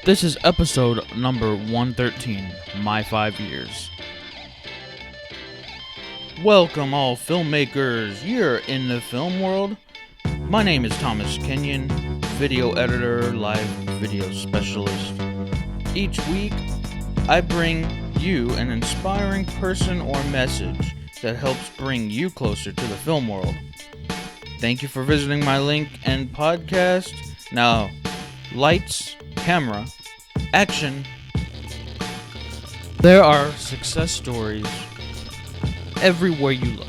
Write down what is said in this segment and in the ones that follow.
This is episode number 113, My 5 Years. Welcome all filmmakers, you're in the film world. My name is Thomas Kenyon, video editor, live video specialist. Each week, I bring you an inspiring person or message that helps bring you closer to the film world. Thank you for visiting my link and podcast. Now, lights, camera, action. There are success stories everywhere you look.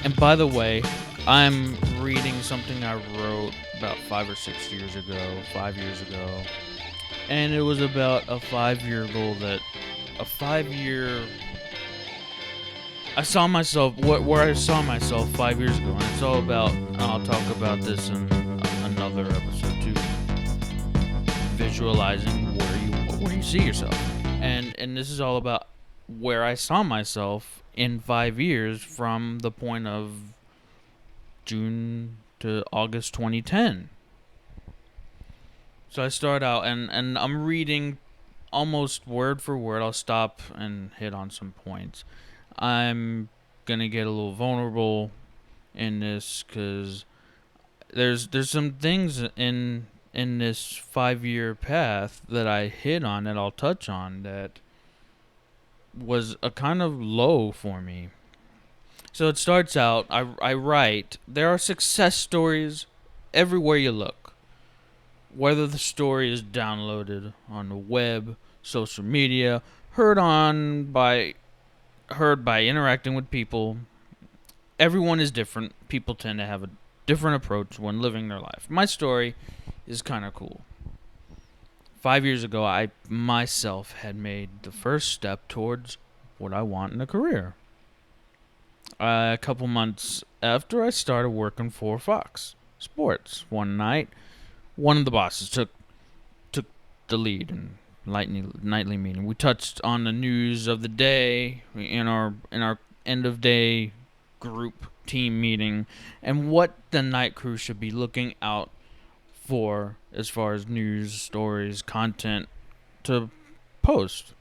And by the way, I'm reading something I wrote about 5 or 6 years ago, 5 years ago. And it was about a 5-year goal I saw myself, where I saw myself 5 years ago. And it's all about, and I'll talk about this in another episode too, visualizing where you see yourself. And this is all about where I saw myself in 5 years from the point of June to August 2010. So I start out and I'm reading almost word for word. I'll stop and hit on some points. I'm gonna get a little vulnerable in this because there's some things in this 5-year path that I hit on that I'll touch on that was a kind of low for me. So it starts out, I write, there are success stories everywhere you look. Whether the story is downloaded on the web, social media, heard by interacting with people, everyone is different. People tend to have a different approach when living their life. My story is kind of cool. 5 years ago, I myself had made the first step towards what I want in a career. A couple months after I started working for Fox Sports, one night, one of the bosses took the lead in nightly meeting. We touched on the news of the day in our end of day group team meeting and what the night crew should be looking out for as far as news, stories, content to post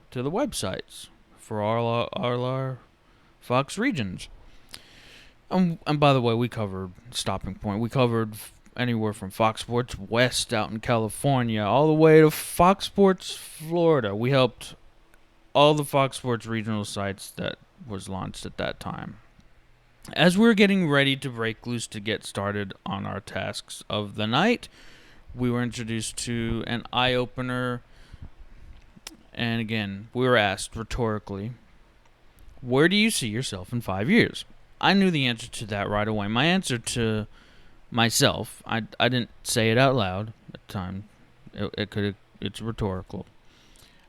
to the websites for all our Fox regions. And by the way, we covered Stopping Point. We covered anywhere from Fox Sports West out in California all the way to Fox Sports Florida. We helped all the Fox Sports regional sites that was launched at that time. As we were getting ready to break loose to get started on our tasks of the night, we were introduced to an eye-opener. And again, we were asked rhetorically, where do you see yourself in 5 years? I knew the answer to that right away. My answer to myself, I didn't say it out loud at the time. It's rhetorical.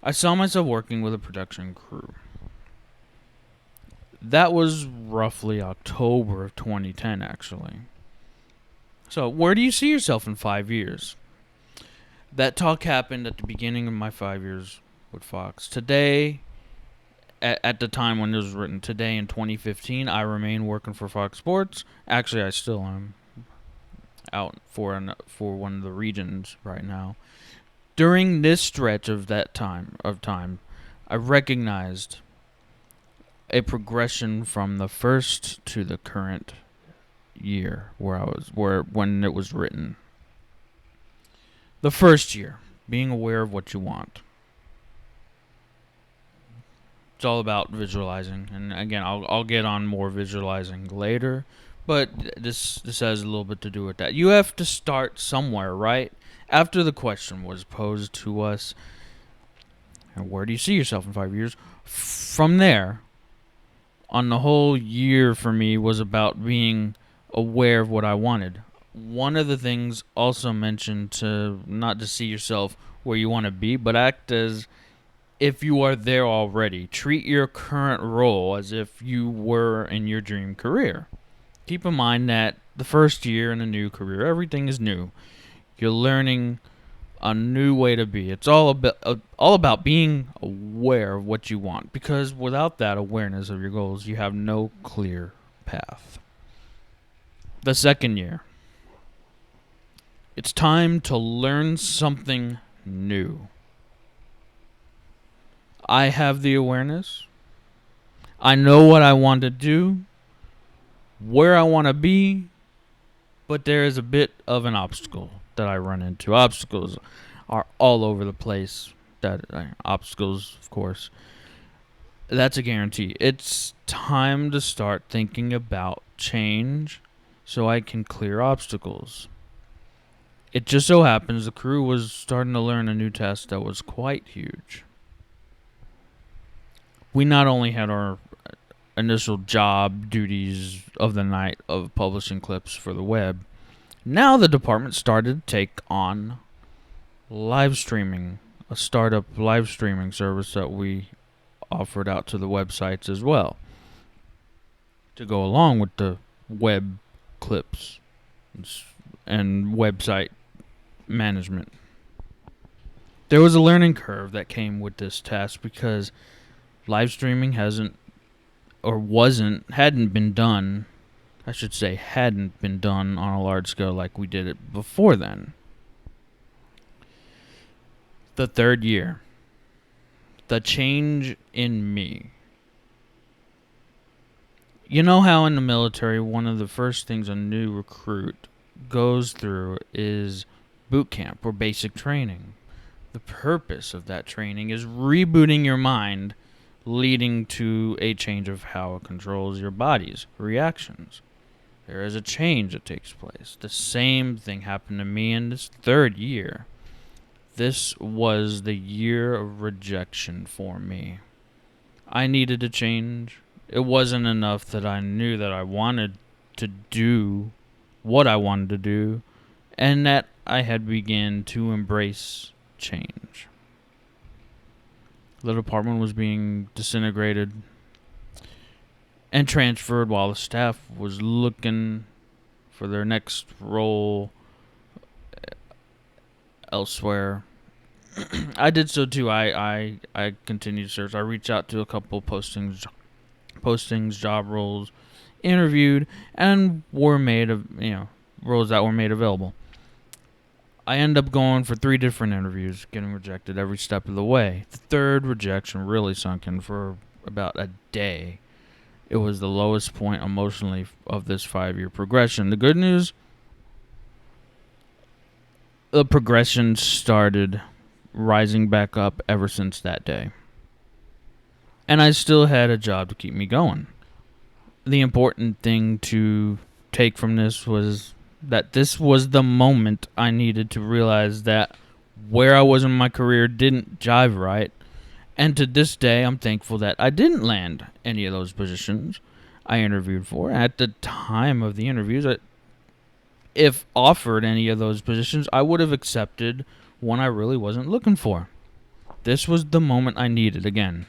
I saw myself working with a production crew. That was roughly October of 2010, actually. So, where do you see yourself in 5 years? That talk happened at the beginning of my 5 years with Fox. Today, at the time when it was written, today in 2015, I remain working for Fox Sports. Actually, I still am out for one of the regions right now. During this stretch of time, I recognized a progression from the first to the current year when it was written. The first year, being aware of what you want. It's all about visualizing, and again, I'll get on more visualizing later, but this has a little bit to do with that. You have to start somewhere, right? After the question was posed to us, where do you see yourself in 5 years? From there, on the whole year for me was about being aware of what I wanted. One of the things also mentioned to not to see yourself where you want to be, but act as if you are there already. Treat your current role as if you were in your dream career. Keep in mind that the first year in a new career, everything is new. You're learning a new way to be. It's all about being aware of what you want, because without that awareness of your goals, you have no clear path. The second year, It's time to learn something new. I have the awareness. I know what I want to do, where I want to be, but there is a bit of an obstacle that I run into. Obstacles are all over the place. Obstacles, of course, that's a guarantee. It's time to start thinking about change so I can clear obstacles. It just so happens the crew was starting to learn a new test that was quite huge. We not only had our initial job duties of the night of publishing clips for the web, now the department started to take on live streaming, a startup live streaming service that we offered out to the websites as well, to go along with the web clips and website management. There was a learning curve that came with this task because live streaming hadn't been done. I should say hadn't been done on a large scale like we did it before then. The third year, the change in me. You know how in the military, one of the first things a new recruit goes through is boot camp or basic training. The purpose of that training is rebooting your mind, leading to a change of how it controls your body's reactions. There is a change that takes place. The same thing happened to me in this third year. This was the year of rejection for me. I needed to change. It wasn't enough that I knew that I wanted to do what I wanted to do, and that I had begun to embrace change. The department was being disintegrated and transferred while the staff was looking for their next role elsewhere. I did so too. I continued to search. I reached out to a couple postings, job roles, interviewed, and were made of roles that were made available. I ended up going for 3 different interviews, getting rejected every step of the way. The third rejection really sunk in for about a day. It was the lowest point emotionally of this 5-year progression. The good news, the progression started rising back up ever since that day. And I still had a job to keep me going. The important thing to take from this was that this was the moment I needed to realize that where I was in my career didn't jive right. And to this day, I'm thankful that I didn't land any of those positions I interviewed for. At the time of the interviews, if offered any of those positions, I would have accepted one I really wasn't looking for. This was the moment I needed again.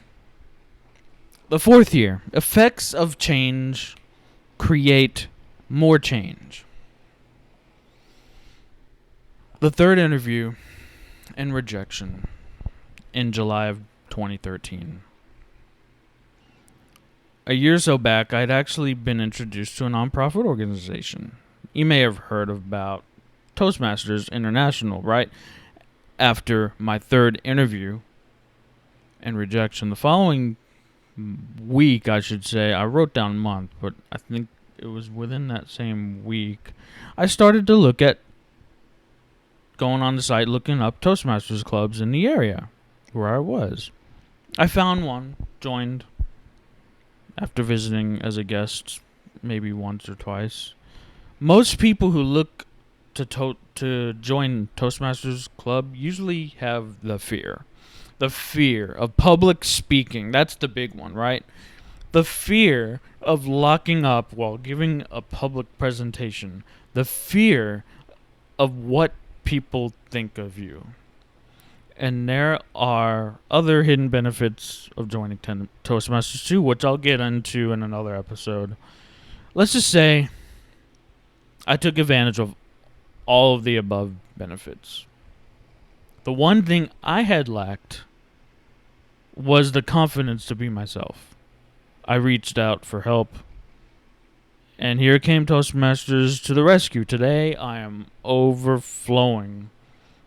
The fourth year, effects of change create more change. The third interview and rejection in July of 2013. A year or so back, I'd actually been introduced to a nonprofit organization. You may have heard about Toastmasters International, right? After my third interview and rejection, the following week, I should say, I wrote down month, but I think it was within that same week, I started to look at going on the site, looking up Toastmasters clubs in the area where I was. I found one, joined after visiting as a guest maybe once or twice. Most people who look to join Toastmasters club usually have the fear of public speaking. That's the big one, right? The fear of locking up while giving a public presentation. The fear of what people think of you. And there are other hidden benefits of joining Toastmasters too, which I'll get into in another episode. Let's just say I took advantage of all of the above benefits. The one thing I had lacked was the confidence to be myself. I reached out for help And here came Toastmasters to the rescue. Today, I am overflowing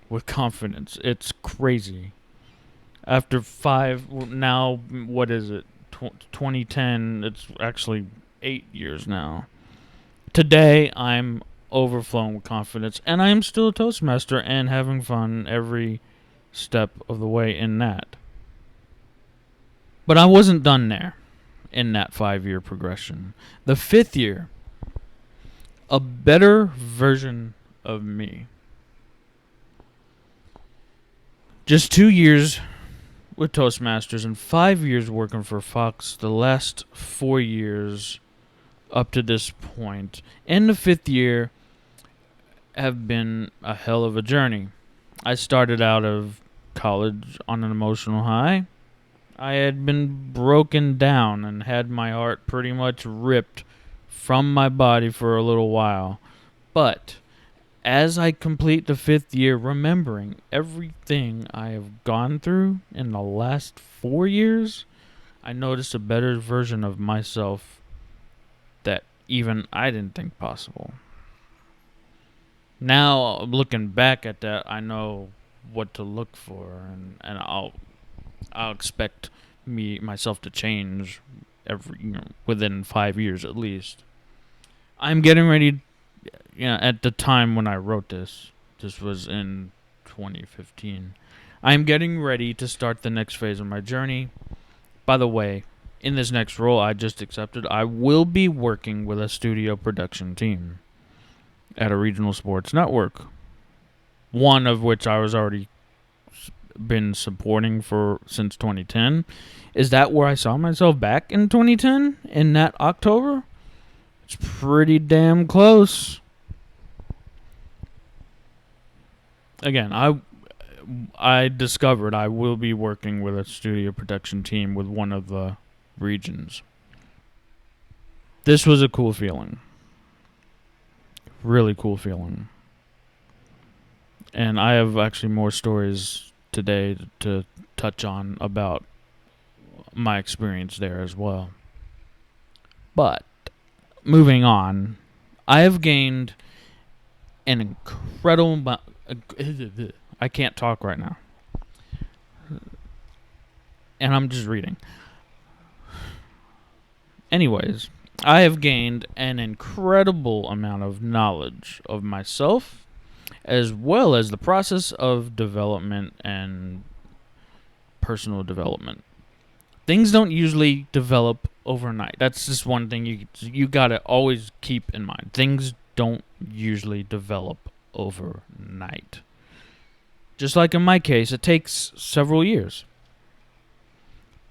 with confidence. It's crazy. After now, what is it? 2010, it's actually 8 years now. Today, I'm overflowing with confidence, and I am still a Toastmaster and having fun every step of the way in that. But I wasn't done there in that 5-year progression. The 5th year, a better version of me. Just 2 years with Toastmasters and 5 years working for Fox. The last 4 years up to this point, and the 5th year, have been a hell of a journey. I started out of college on an emotional high. I had been broken down and had my heart pretty much ripped from my body for a little while. But as I complete the 5th year, remembering everything I have gone through in the last 4 years, I noticed a better version of myself that even I didn't think possible. Now, looking back at that, I know what to look for, and I'll expect myself to change within 5 years at least. I'm getting ready. At the time when I wrote this was in 2015. I'm getting ready to start the next phase of my journey. By the way, in this next role I just accepted, I will be working with a studio production team at a regional sports network, one of which I was already been supporting for since 2010. Is that where I saw myself back in 2010 in that October? It's pretty damn close. Again, I discovered I will be working with a studio production team with one of the regions. This was a cool feeling. Really cool feeling. And I have actually more stories today to touch on about my experience there as well. But moving on, I have gained an incredible amount. I can't talk right now. And I'm just reading. Anyways, I have gained an incredible amount of knowledge of myself, as well as the process of development and personal development. Things don't usually develop overnight. That's just one thing you gotta always keep in mind. Things don't usually develop overnight. Just like in my case, it takes several years.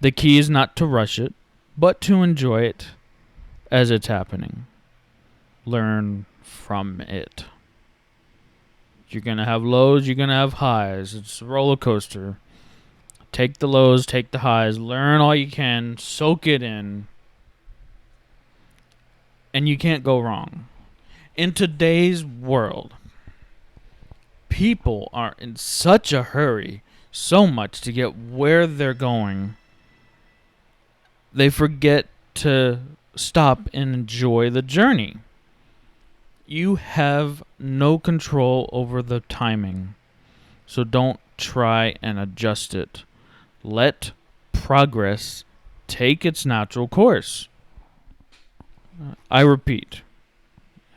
The key is not to rush it, but to enjoy it as it's happening. Learn from it. You're going to have lows, you're going to have highs. It's a roller coaster. Take the lows, take the highs, learn all you can, soak it in, and you can't go wrong. In today's world, people are in such a hurry, so much to get where they're going, they forget to stop and enjoy the journey. You have no control over the timing, so don't try and adjust it. Let progress take its natural course. I repeat,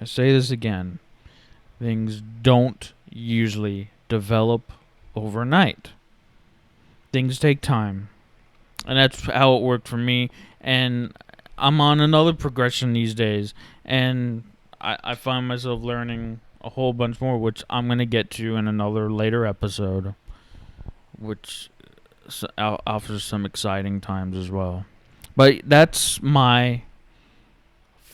I say this again, things don't usually develop overnight. Things take time. And that's how it worked for me. And I'm on another progression these days. And I find myself learning a whole bunch more, which I'm going to get to in another later episode, which offers some exciting times as well. But that's my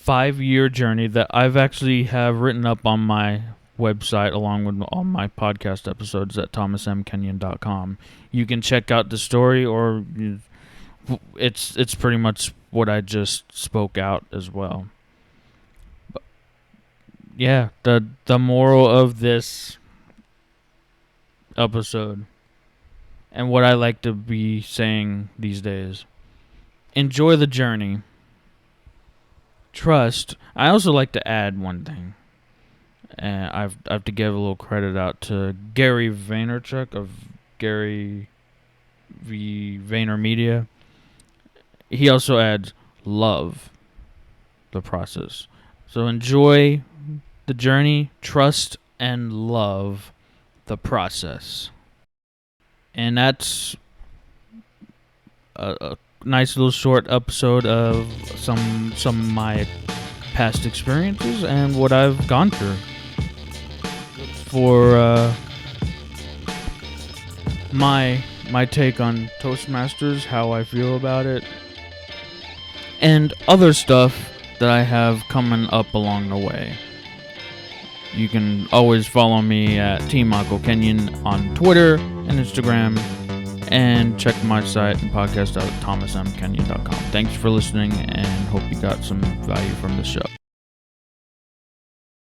5-year journey that I've actually have written up on my website along with all my podcast episodes at thomasmkenyon.com. You can check out the story, or it's pretty much what I just spoke out as well. But yeah, the moral of this episode and what I like to be saying these days: enjoy the journey. trust. I also like to add one thing. And I have to give a little credit out to Gary Vaynerchuk of Gary V VaynerMedia. He also adds love the process. So enjoy the journey, trust, and love the process. And that's a nice little short episode of some of my past experiences and what I've gone through. For my take on Toastmasters, how I feel about it, and other stuff that I have coming up along the way. You can always follow me at Team Michael Kenyon on Twitter and Instagram, and check my site and podcast out at thomasmkenyon.com. Thanks for listening, and hope you got some value from the show.